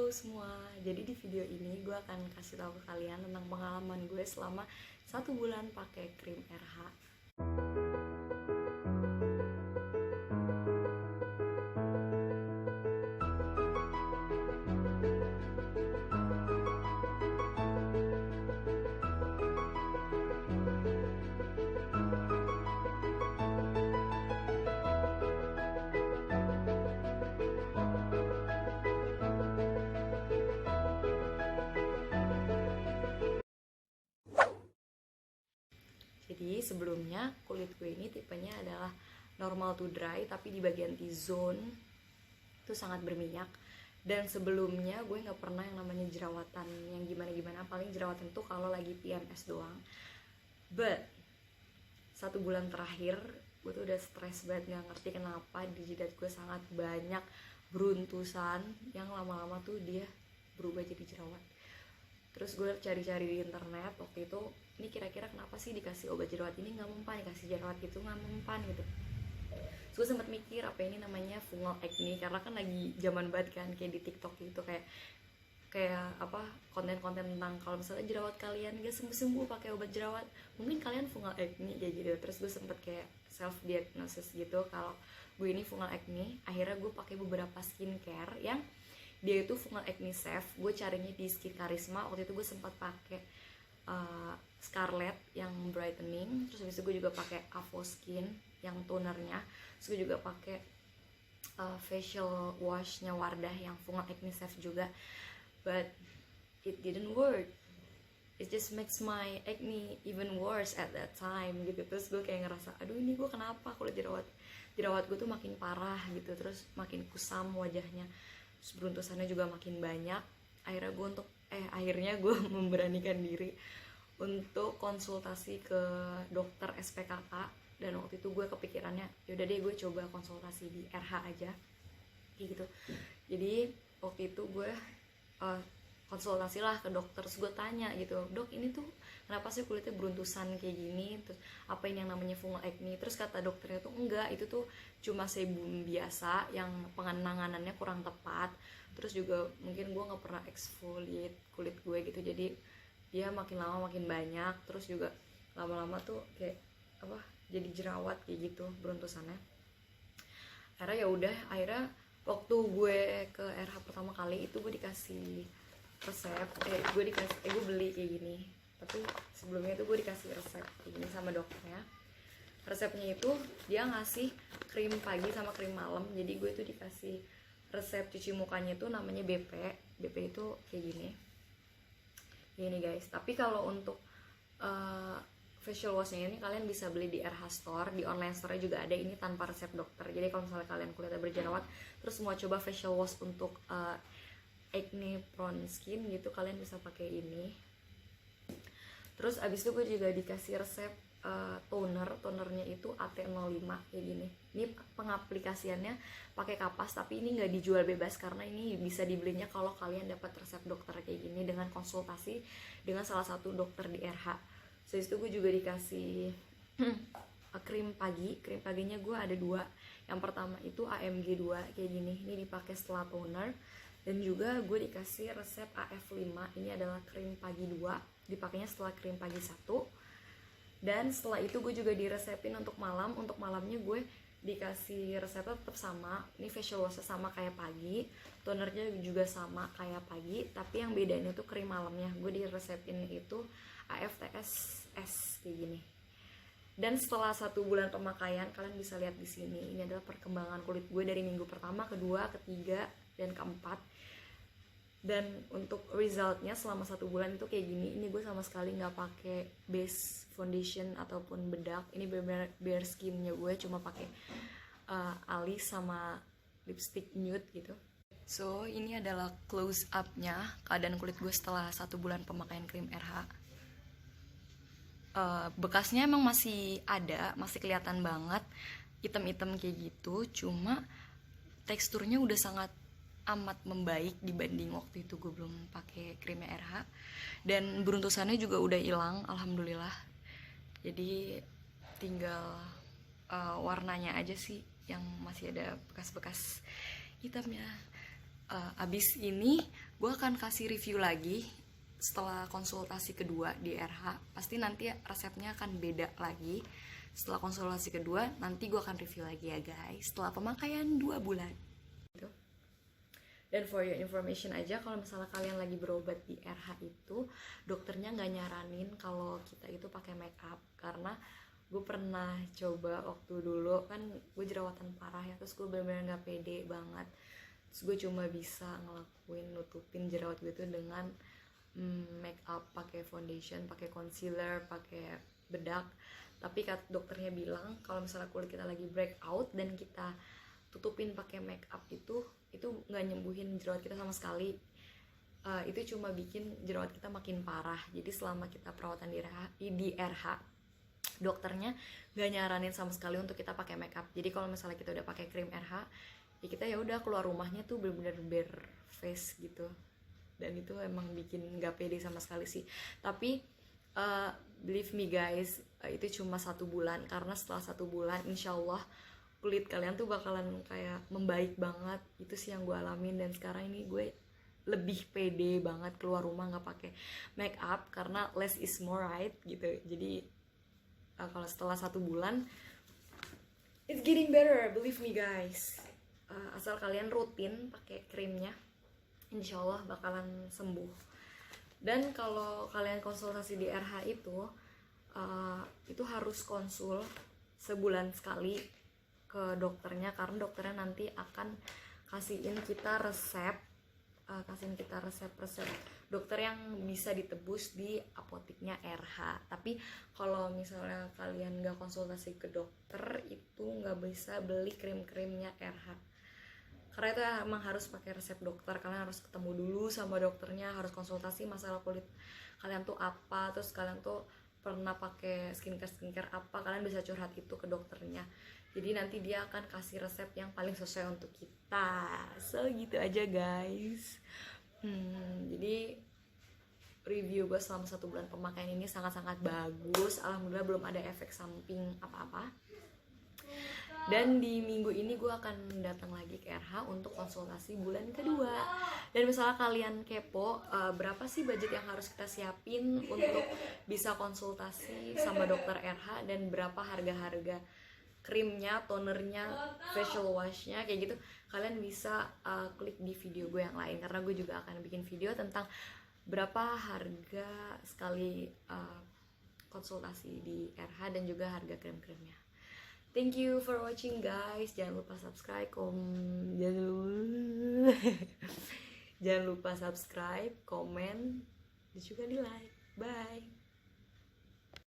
semua, jadi di video ini gue akan kasih tahu ke kalian tentang pengalaman gue selama 1 bulan pakai krim RH. Jadi sebelumnya kulit gue ini tipenya adalah normal to dry, tapi di bagian T-zone itu sangat berminyak. Dan sebelumnya gue nggak pernah yang namanya jerawatan yang gimana-gimana, paling jerawatan tuh kalau lagi PMS doang. But 1 bulan terakhir gue tuh udah stres banget, nggak ngerti kenapa di jidat gue sangat banyak beruntusan yang lama-lama tuh dia berubah jadi jerawat. Terus gue cari-cari di internet waktu itu, ini kira-kira kenapa sih dikasih obat jerawat ini nggak mempan, dikasih jerawat gitu nggak mempan gitu. Terus gue sempat mikir apa ini namanya fungal acne, karena kan lagi zaman banget kan kayak di TikTok gitu, kayak apa konten-konten tentang kalau misalnya jerawat kalian gak sembuh-sembuh pakai obat jerawat, mungkin kalian fungal acne kayak gitu. Terus gue sempet kayak self diagnosis gitu kalau gue ini fungal acne. Akhirnya gue pakai beberapa skincare yang dia itu fungal acne safe. Gue carinya di Skin Karisma. Waktu itu gue sempat pakai Scarlett yang brightening, terus habis itu gue juga pakai Avo Skin yang tonernya, terus gue juga pakai facial washnya Wardah yang fungal acne safe juga. But it didn't work. It just makes my acne even worse at that time gitu. Terus gue kayak ngerasa, aduh ini gue kenapa kulit jerawat gue tuh makin parah gitu, terus makin kusam wajahnya, terus beruntusannya juga makin banyak. Akhirnya gue memberanikan diri untuk konsultasi ke dokter SPKK. Dan waktu itu gue kepikirannya, yaudah deh gue coba konsultasi di RH aja kayak gitu. Jadi waktu itu gue konsultasi lah ke dokter. Terus gue tanya gitu, dok ini tuh kenapa sih kulitnya beruntusan kayak gini, terus apa ini yang namanya fungal acne? Terus kata dokternya tuh enggak, itu tuh cuma sebum biasa yang penanganannya kurang tepat. Terus juga mungkin gue nggak pernah exfoliate kulit gue gitu, jadi dia makin lama makin banyak. Terus juga lama-lama tuh kayak apa jadi jerawat kayak gitu beruntusannya. Akhirnya waktu gue ke RH pertama kali itu gue dikasih resep, gue beli kayak gini. Tapi sebelumnya itu gue dikasih resep kayak gini sama dokternya. Resepnya itu dia ngasih krim pagi sama krim malam. Jadi gue itu dikasih resep cuci mukanya itu namanya BP. BP itu kayak gini guys. Tapi kalau untuk facial washnya ini kalian bisa beli di RH Store, di online store juga ada, ini tanpa resep dokter. Jadi kalau misalnya kalian kulitnya berjerawat terus mau coba facial wash untuk acne prone skin gitu, kalian bisa pakai ini. Terus abis itu gue juga dikasih resep tonernya itu AT05 kayak gini. Ini pengaplikasiannya pakai kapas, tapi ini nggak dijual bebas karena ini bisa dibelinya kalau kalian dapat resep dokter kayak gini dengan konsultasi dengan salah satu dokter di RH. Terus itu gue juga dikasih krim pagi. Krim paginya gue ada 2. Yang pertama itu AMG 2 kayak gini, ini dipakai setelah toner. Dan juga gue dikasih resep AF5, ini adalah krim pagi 2, dipakainya setelah krim pagi 1. Dan setelah itu gue juga diresepin untuk malam. Untuk malamnya gue dikasih resepnya tetap sama, ini facial washnya sama kayak pagi, tonernya juga sama kayak pagi, tapi yang bedanya tuh krim malamnya. Gue diresepin itu AFTS kayak gini. Dan setelah 1 bulan pemakaian, kalian bisa lihat di sini, ini adalah perkembangan kulit gue dari minggu pertama, kedua, ketiga, dan keempat. Dan untuk resultnya selama 1 bulan itu kayak gini. Ini gue sama sekali nggak pakai base foundation ataupun bedak. Ini benar-benar bare skinnya gue, cuma pakai alis sama lipstick nude gitu. So ini adalah close up-nya keadaan kulit gue setelah 1 bulan pemakaian krim RH. Bekasnya emang masih ada, masih kelihatan banget hitam-hitam kayak gitu, cuma teksturnya udah sangat amat membaik dibanding waktu itu gue belum pakai krim RH. Dan beruntusannya juga udah hilang, alhamdulillah. Jadi tinggal warnanya aja sih yang masih ada bekas-bekas hitamnya. Abis ini gue akan kasih review lagi setelah konsultasi kedua di RH. Pasti nanti resepnya akan beda lagi. Setelah konsultasi kedua nanti gue akan review lagi ya guys, setelah pemakaian 2 bulan gitu. Dan for your information aja, kalau misalnya kalian lagi berobat di RH itu, dokternya nggak nyaranin kalau kita itu pakai make up. Karena gue pernah coba waktu dulu, kan gue jerawatan parah ya, terus gue bener-bener nggak pede banget. Terus gue cuma bisa nutupin jerawat gue itu dengan make up, pakai foundation, pakai concealer, pakai bedak. Tapi dokternya bilang kalau misalnya kulit kita lagi breakout dan kita tutupin pakai make up itu nggak nyembuhin jerawat kita sama sekali. Itu cuma bikin jerawat kita makin parah. Jadi selama kita perawatan di RH, dokternya nggak nyaranin sama sekali untuk kita pakai make up. Jadi kalau misalnya kita udah pakai krim RH, ya kita ya udah keluar rumahnya tuh bener-bener bare face gitu. Dan itu emang bikin nggak pede sama sekali sih. Tapi believe me guys, itu cuma 1 bulan. Karena setelah 1 bulan insya Allah kulit kalian tuh bakalan kayak membaik banget. Itu sih yang gue alamin. Dan sekarang ini gue lebih pede banget keluar rumah nggak pakai make up, karena less is more, right gitu. Jadi kalau setelah 1 bulan it's getting better, believe me guys. Asal kalian rutin pakai krimnya, insya Allah bakalan sembuh. Dan kalau kalian konsultasi di RH itu harus konsul sebulan sekali ke dokternya, karena dokternya nanti akan kasihin kita resep dokter yang bisa ditebus di apoteknya RH. Tapi kalau misalnya kalian nggak konsultasi ke dokter, itu nggak bisa beli krim-krimnya RH, karena itu emang harus pakai resep dokter. Kalian harus ketemu dulu sama dokternya, harus konsultasi masalah kulit kalian tuh apa, terus kalian tuh pernah pakai skincare apa, kalian bisa curhat itu ke dokternya. Jadi nanti dia akan kasih resep yang paling sesuai untuk kita. So gitu aja guys. Jadi review gue selama 1 bulan pemakaian ini sangat-sangat bagus. Alhamdulillah belum ada efek samping apa-apa. Dan di minggu ini gue akan datang lagi ke RH untuk konsultasi bulan kedua. Dan misalnya kalian kepo berapa sih budget yang harus kita siapin untuk bisa konsultasi sama dokter RH, dan berapa harga-harga krimnya, tonernya, facial washnya, kayak gitu, kalian bisa klik di video gue yang lain. Karena gue juga akan bikin video tentang berapa harga sekali konsultasi di RH dan juga harga krim-krimnya. Thank you for watching guys. Jangan lupa subscribe, jangan lupa subscribe, komen, dan juga di like. Bye.